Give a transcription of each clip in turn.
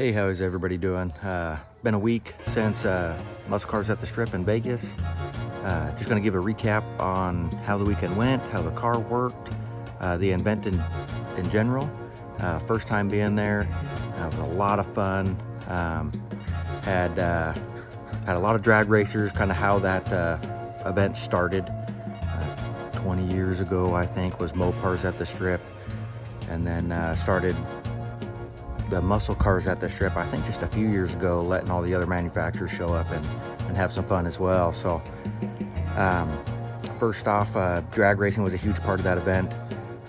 Hey, how is everybody doing? Been a week since Muscle Cars at the Strip in Vegas. Just going to give a recap on how the weekend went, how the car worked, the event in general. First time being there, it was a lot of fun. Had a lot of drag racers, kind of how that event started. 20 years ago, I think, was Mopars at the Strip, and then started the muscle cars at the Strip, I think just a few years ago, letting all the other manufacturers show up and have some fun as well. So first off, drag racing was a huge part of that event.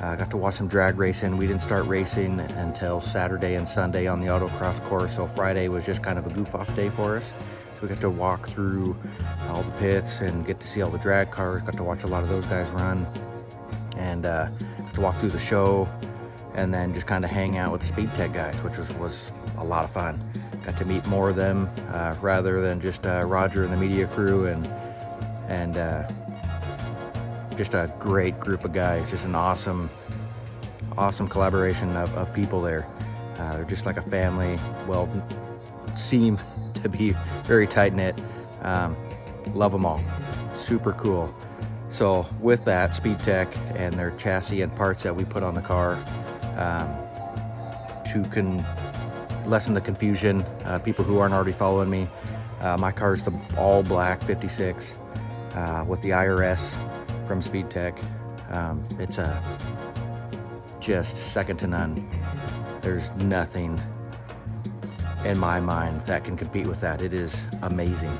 I got to watch some drag racing. We didn't start racing until Saturday and Sunday on the autocross course, so Friday was just kind of a goof-off day for us. So we got to walk through all the pits and get to see all the drag cars, got to watch a lot of those guys run, and got to walk through the show, and then just kind of hang out with the Speedtech guys, which was a lot of fun. Got to meet more of them rather than just Roger and the media crew, and just a great group of guys. Just an awesome collaboration of people there. They're just like a family. Well, seem to be very tight-knit. Love them all. Super cool. So with that, Speedtech and their chassis and parts that we put on the car, to lessen the confusion, people who aren't already following me, my car is the all black 56 with the IRS from Speedtech. It's just second to none. There's nothing in my mind that can compete with that. It is amazing.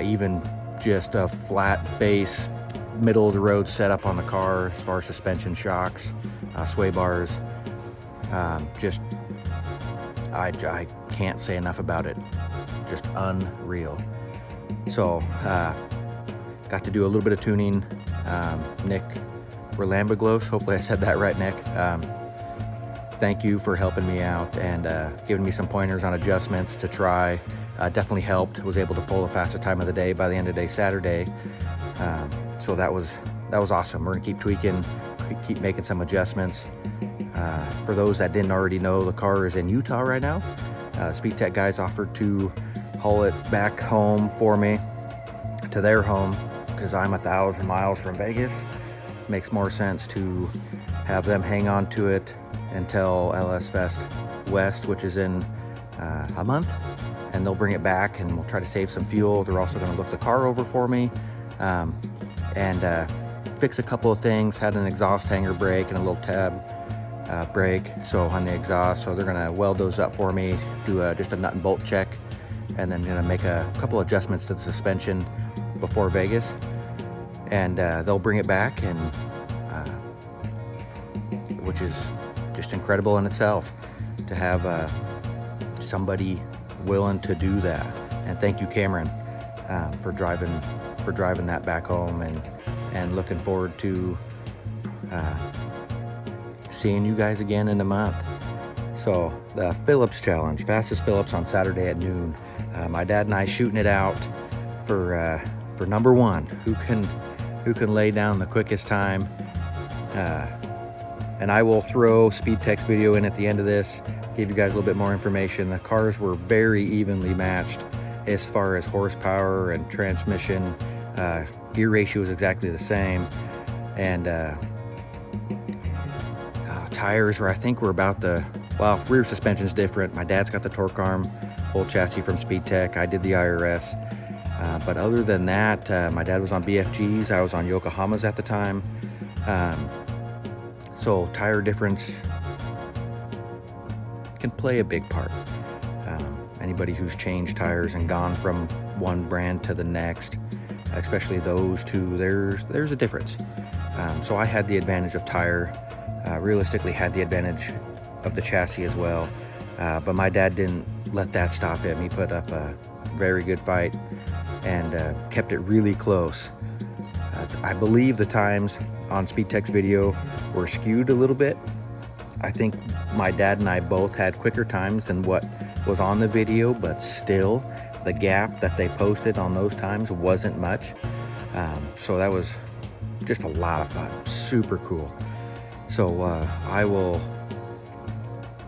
Even just a flat base, middle of the road setup on the car as far as suspension, shocks, sway bars, I can't say enough about it. Just unreal. So got to do a little bit of tuning. Nick Rolambaglos, hopefully I said that right, Nick. Thank you for helping me out and giving me some pointers on adjustments to try. Definitely helped. Was able to pull the fastest time of the day by the end of the day Saturday. So that was awesome. We're gonna keep tweaking, keep making some adjustments. For those that didn't already know, the car is in Utah right now. Speedtech guys offered to haul it back home for me to their home because I'm 1,000 miles from Vegas. Makes more sense to have them hang on to it until LS Fest West, which is in a month, and they'll bring it back and we'll try to save some fuel. They're also going to look the car over for me and fix a couple of things. Had an exhaust hanger break and a little tab break on the exhaust, so they're going to weld those up for me, do just a nut and bolt check, and then going to make a couple adjustments to the suspension before Vegas, and they'll bring it back, and which is just incredible in itself to have somebody willing to do that. And thank you, Cameron, for driving that back home, and looking forward to seeing you guys again in a month. So the Phillips challenge, fastest Phillips on Saturday at noon. My dad and I shooting it out for number one. Who can lay down the quickest time? And I will throw Speedtechs video in at the end of this, give you guys a little bit more information. The cars were very evenly matched as far as horsepower and transmission. Gear ratio is exactly the same, and tires were, I think, were about rear suspension's different. My dad's got the torque arm, full chassis from Speedtech. I did the IRS. But other than that, my dad was on BFGs. I was on Yokohamas at the time. So tire difference can play a big part. Anybody who's changed tires and gone from one brand to the next, especially those two, there's a difference. So I had the advantage of tire. Realistically had the advantage of the chassis as well, but my dad didn't let that stop him. He put up a very good fight and kept it really close. I believe the times on Speedtech's video were skewed a little bit. I think my dad and I both had quicker times than what was on the video, but still the gap that they posted on those times wasn't much. So that was just a lot of fun, super cool. So I will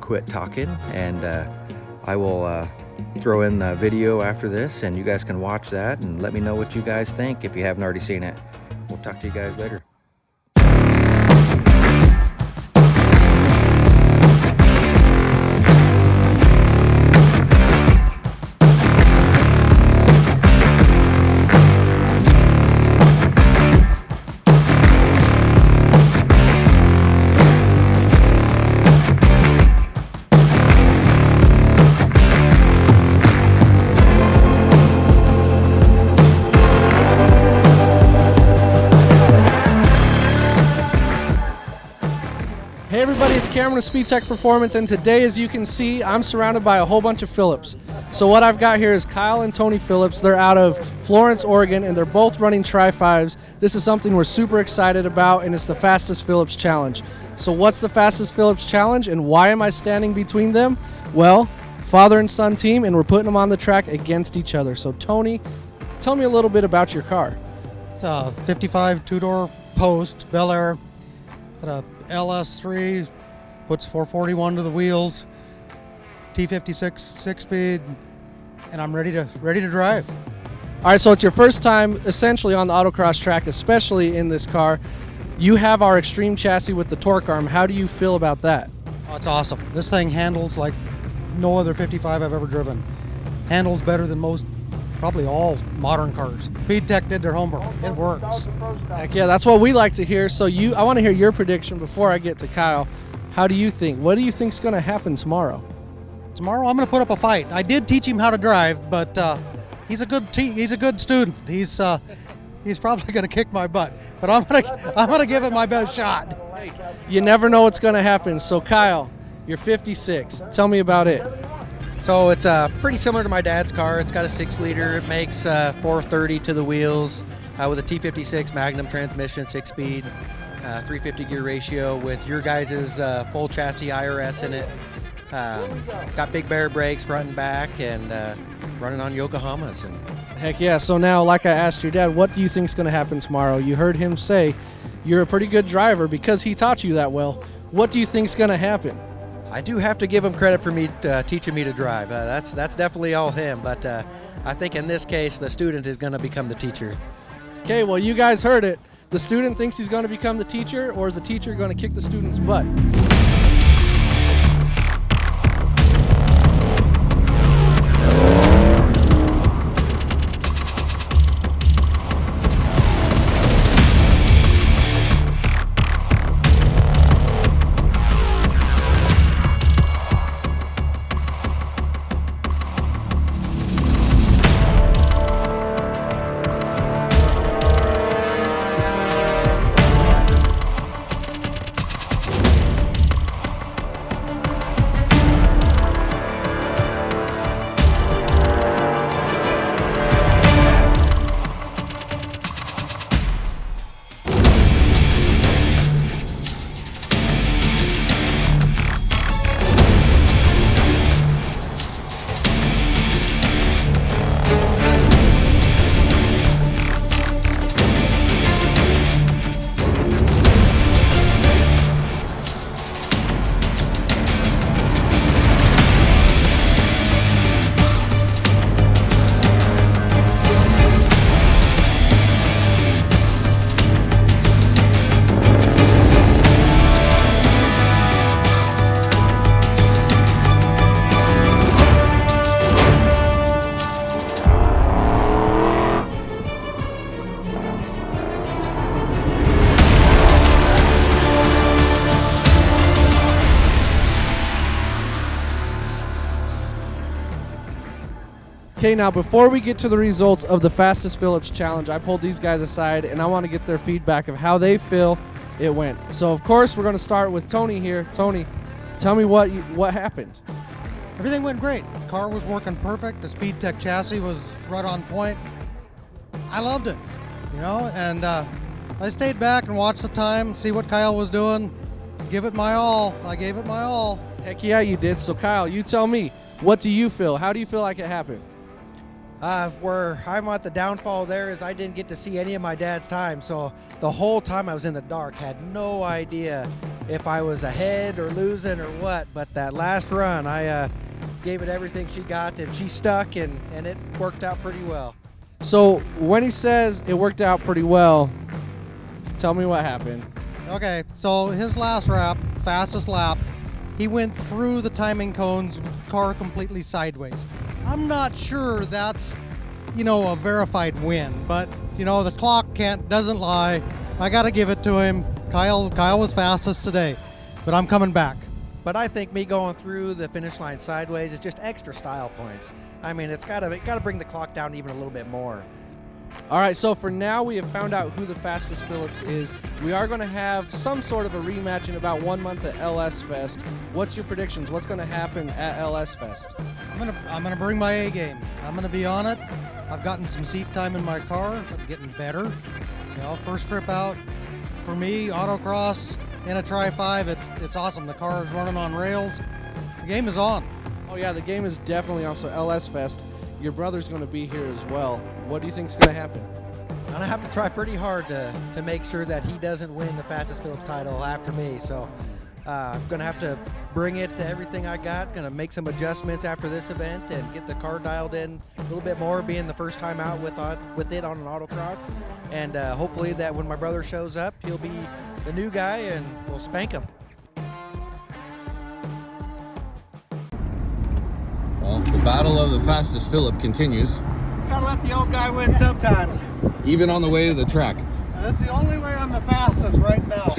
quit talking and I will throw in the video after this, and you guys can watch that and let me know what you guys think if you haven't already seen it. We'll talk to you guys later. Hey everybody, it's Cameron with Speedtech Performance, and today, as you can see, I'm surrounded by a whole bunch of Phillips. So what I've got here is Kyle and Tony Phillips. They're out of Florence, Oregon, and they're both running Tri-5s. This is something we're super excited about, and it's the Fastest Phillips Challenge. So what's the Fastest Phillips Challenge, and why am I standing between them? Well, father and son team, and we're putting them on the track against each other. So Tony, tell me a little bit about your car. It's a 55 two-door Post, Bel Air. Got a LS3, puts 441 to the wheels, T56 6-speed, and I'm ready to drive. All right, so it's your first time essentially on the autocross track, especially in this car. You have our extreme chassis with the torque arm. How do you feel about that? Oh, it's awesome. This thing handles like no other 55 I've ever driven. Handles better than most, probably all modern cars. Speedtech did their homework. It works. Heck yeah, that's what we like to hear. So I want to hear your prediction before I get to Kyle. How do you think? What do you think's going to happen tomorrow? Tomorrow I'm going to put up a fight. I did teach him how to drive, but he's a good student. He's probably going to kick my butt, but I'm going to give it my best shot. You never know what's going to happen. So Kyle, you're 56. Tell me about it. So it's pretty similar to my dad's car. It's got a 6-liter. It makes 430 to the wheels with a T56 Magnum transmission, 6-speed, 350 gear ratio with your guys' full chassis IRS in it. Got Big Bear brakes front and back, and running on Yokohamas. And Heck yeah. So now, like I asked your dad, what do you think's going to happen tomorrow? You heard him say you're a pretty good driver because he taught you that well. What do you think's going to happen? I do have to give him credit for me teaching me to drive. That's definitely all him, but I think in this case the student is going to become the teacher. Okay, well, you guys heard it. The student thinks he's going to become the teacher, or is the teacher going to kick the student's butt? Okay, now before we get to the results of the Fastest Phillips Challenge, I pulled these guys aside and I want to get their feedback of how they feel it went. So of course we're going to start with Tony here. Tony, tell me what happened. Everything went great. The car was working perfect. The Speedtech chassis was right on point. I loved it, and I stayed back and watched the time, see what Kyle was doing, give it my all. I gave it my all. Heck yeah, you did. So Kyle, you tell me, what do you feel? How do you feel like it happened? Where I'm at the downfall there is I didn't get to see any of my dad's time, so the whole time I was in the dark, had no idea if I was ahead or losing or what. But that last run, I gave it everything she got, and she stuck, and it worked out pretty well. So when he says it worked out pretty well, tell me what happened. Okay, so his last lap, fastest lap, he went through the timing cones with the car completely sideways. I'm not sure that's, a verified win, but the clock doesn't lie. I got to give it to him. Kyle was fastest today, but I'm coming back. But I think me going through the finish line sideways is just extra style points. I mean, it's got to bring the clock down even a little bit more. All right, so for now we have found out who the fastest Phillips is. We are going to have some sort of a rematch in about 1 month at LS Fest. What's your predictions? What's going to happen at LS Fest? I'm gonna bring my A game. I'm gonna be on it. I've gotten some seat time in my car. I'm getting better. First trip out for me, autocross in a Tri-5. It's awesome. The car is running on rails. The game is on. Oh yeah, the game is definitely on. So LS Fest. Your brother's going to be here as well. What do you think is going to happen? I'm going to have to try pretty hard to make sure that he doesn't win the fastest Phillips title after me. So I'm going to have to bring it to everything I got. Going to make some adjustments after this event and get the car dialed in a little bit more, being the first time out with it on an autocross. And hopefully that when my brother shows up, he'll be the new guy and we'll spank him. Well, the battle of the fastest Phillip continues. Gotta let the old guy win sometimes. Even on the way to the track. That's the only way I'm the fastest right now.